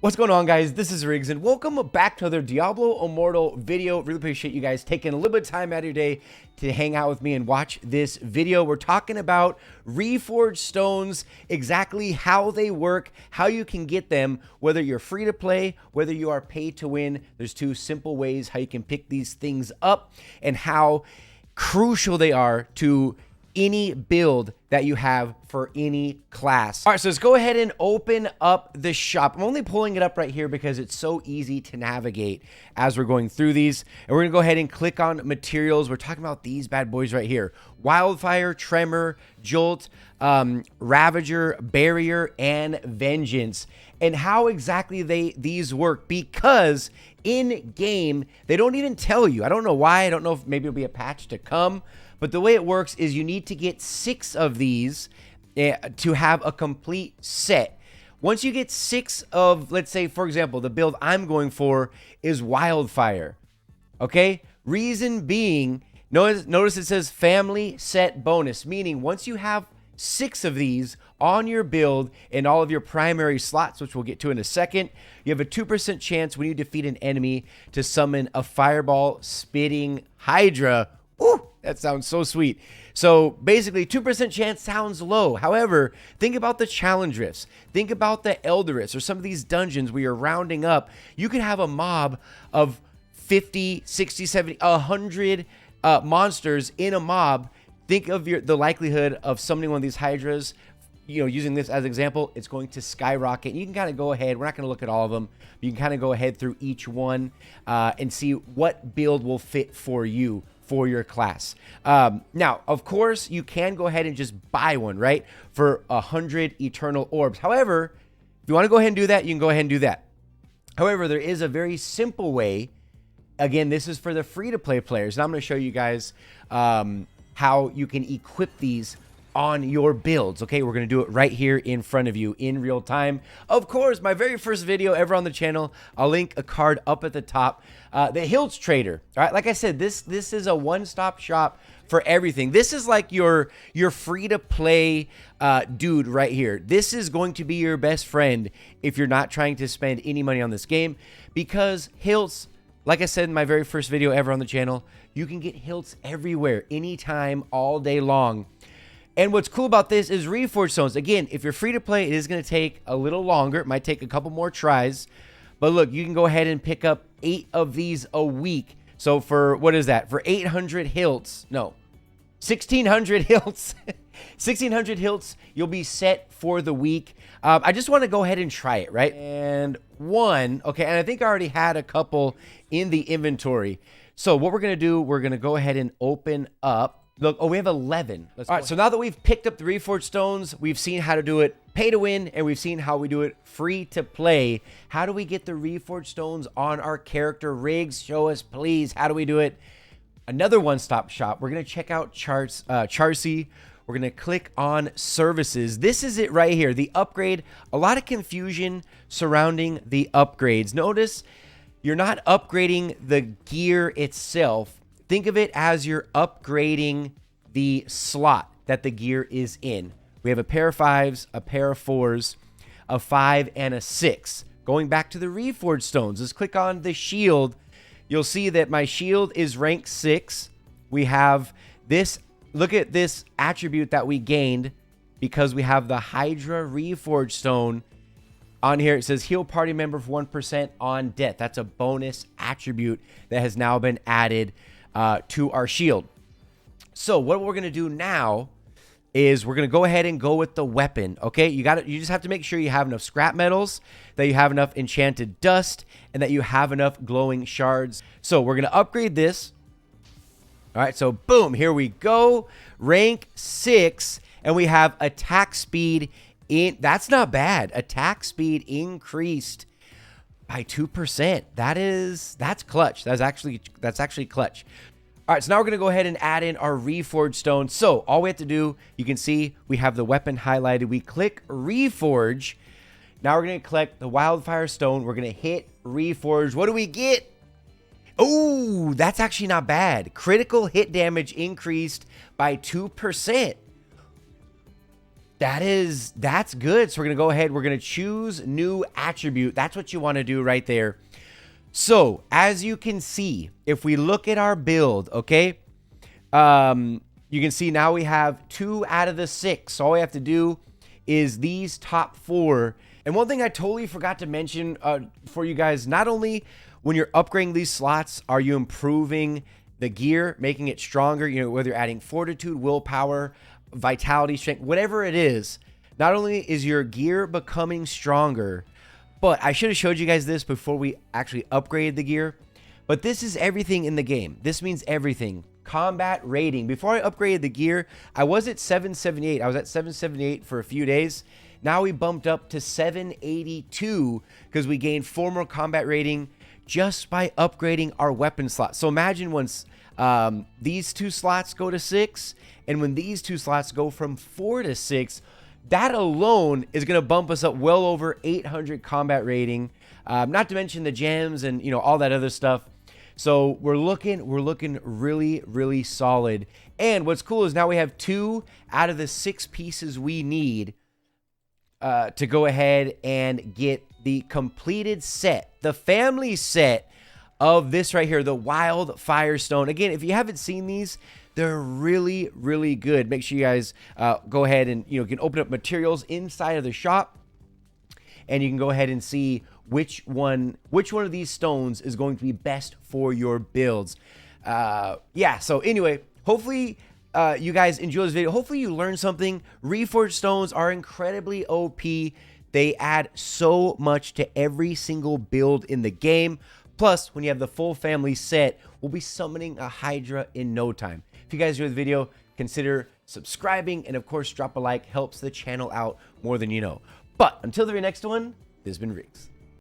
What's going on, guys? This is Riggs, and welcome back to another Diablo Immortal video. Really appreciate you guys taking a little bit of time out of your day to hang out with me and watch this video. We're talking about Reforge Stones, exactly how they work, how you can get them, whether you're free to play, whether you are paid to win. There's two simple ways how you can pick these things up and how crucial they are to any build that you have for any class. All right, so let's go ahead and open up the shop. I'm only pulling it up right here because it's so easy to navigate as we're going through these. And we're gonna go ahead and click on materials. We're talking about these bad boys right here: Wildfire, Tremor, Jolt, Ravager, Barrier, and Vengeance. And how exactly these work, because in game they don't even tell you. I don't know why. I don't know if maybe it'll be a patch to come. But the way it works is you need to get 6 of these to have a complete set. Once you get 6 of, let's say, for example, the build I'm going for is Wildfire. Okay? Reason being, notice it says family set bonus, meaning once you have 6 of these on your build in all of your primary slots, which we'll get to in a second, you have a 2% chance when you defeat an enemy to summon a fireball spitting Hydra. Ooh, that sounds so sweet. So basically 2% chance sounds low. However, think about the challenge rifts. Think about the elder rifts or some of these dungeons where you're rounding up. You could have a mob of 50, 60, 70, 100 monsters in a mob. Think of the likelihood of summoning one of these Hydras. You know, using this as an example, it's going to skyrocket. You can kind of go ahead. We're not going to look at all of them. You can kind of go ahead through each one and see what build will fit for you, for your class. Now, of course, you can go ahead and just buy one, right? For 100 eternal orbs. However, if you want to go ahead and do that, you can go ahead and do that. However, there is a very simple way. Again, this is for the free-to-play players. And I'm going to show you guys how you can equip these on your builds. Okay, we're going to do it right here in front of you in real time. Of course, my very first video ever on the channel, I'll link a card up at the top. The Hills Trader. All right, like I said, this is a one-stop shop for everything. This is like your free-to-play dude right here. This is going to be your best friend if you're not trying to spend any money on this game, because Hills, like I said in my very first video ever on the channel, you can get Hilts everywhere, anytime, all day long. And what's cool about this is Reforge Stones. Again, if you're free to play, it is going to take a little longer. It might take a couple more tries. But look, you can go ahead and pick up 8 of these a week. So for, what is that? For 800 hilts, no, 1,600 hilts. 1,600 hilts, you'll be set for the week. I just want to go ahead and try it, right? And one, okay, and I think I already had a couple in the inventory. So what we're going to do, we're going to go ahead and open up. Look, oh, we have 11. All right, so now that we've picked up the Reforge Stones, we've seen how to do it pay to win, and we've seen how we do it free to play. How do we get the Reforge Stones on our character? Riggs, show us, please. How do we do it? Another one-stop shop. We're going to check out Charcy. We're going to click on services. This is it right here, the upgrade. A lot of confusion surrounding the upgrades. Notice you're not upgrading the gear itself. Think of it as you're upgrading the slot that the gear is in. We have a pair of 5s, a pair of 4s, a 5, and a 6. Going back to the Reforge Stones, let's click on the shield. You'll see that my shield is rank 6. We have this, look at this attribute that we gained because we have the Hydra Reforge Stone. On here, it says heal party member for 1% on death. That's a bonus attribute that has now been added to our shield. So what we're going to do now is we're going to go ahead and go with the weapon. Okay, you just have to make sure you have enough scrap metals, that you have enough enchanted dust, and that you have enough glowing shards. So we're going to upgrade this. All right, so boom, here we go. Rank 6, and we have attack speed in. That's not bad. Attack speed increased by 2%. That's clutch. That's actually clutch. All right, so now we're going to go ahead and add in our Reforge Stone. So all we have to do, you can see we have the weapon highlighted. We click Reforge. Now we're going to collect the Wildfire Stone. We're going to hit Reforge. What do we get? Oh, that's actually not bad. Critical hit damage increased by 2%. That's good. So we're going to go ahead. We're going to choose new attribute. That's what you want to do right there. So as you can see, if we look at our build, okay, you can see now we have 2 out of the 6. So all we have to do is these top 4. And one thing I totally forgot to mention for you guys, not only when you're upgrading these slots, are you improving the gear, making it stronger, you know, whether you're adding fortitude, willpower, vitality, strength, whatever it is, not only is your gear becoming stronger, but I should have showed you guys this before we actually upgraded the gear, but this is everything in the game. This means everything. Combat rating. Before I upgraded the gear, I was at 778. I was at 778 for a few days. Now we bumped up to 782 because we gained 4 more combat rating just by upgrading our weapon slot. So imagine once these 2 slots go to 6, and when these 2 slots go from 4 to 6, that alone is going to bump us up well over 800 combat rating. Not to mention the gems and, you know, all that other stuff. So we're looking really, really solid. And what's cool is now we have 2 out of the 6 pieces we need to go ahead and get the completed set, the family set of this right here, the Wildfire Stone. Again, if you haven't seen these, they're really, really good. Make sure you guys go ahead and, you can open up materials inside of the shop, and you can go ahead and see which one of these stones is going to be best for your builds. Yeah, so anyway, hopefully you guys enjoy this video. Hopefully you learned something. Reforge Stones are incredibly OP. They add so much to every single build in the game. Plus, when you have the full family set, we'll be summoning a Hydra in no time. If you guys enjoyed the video, consider subscribing, and of course, drop a like. Helps the channel out more than you know. But until the very next one, this has been Riggs.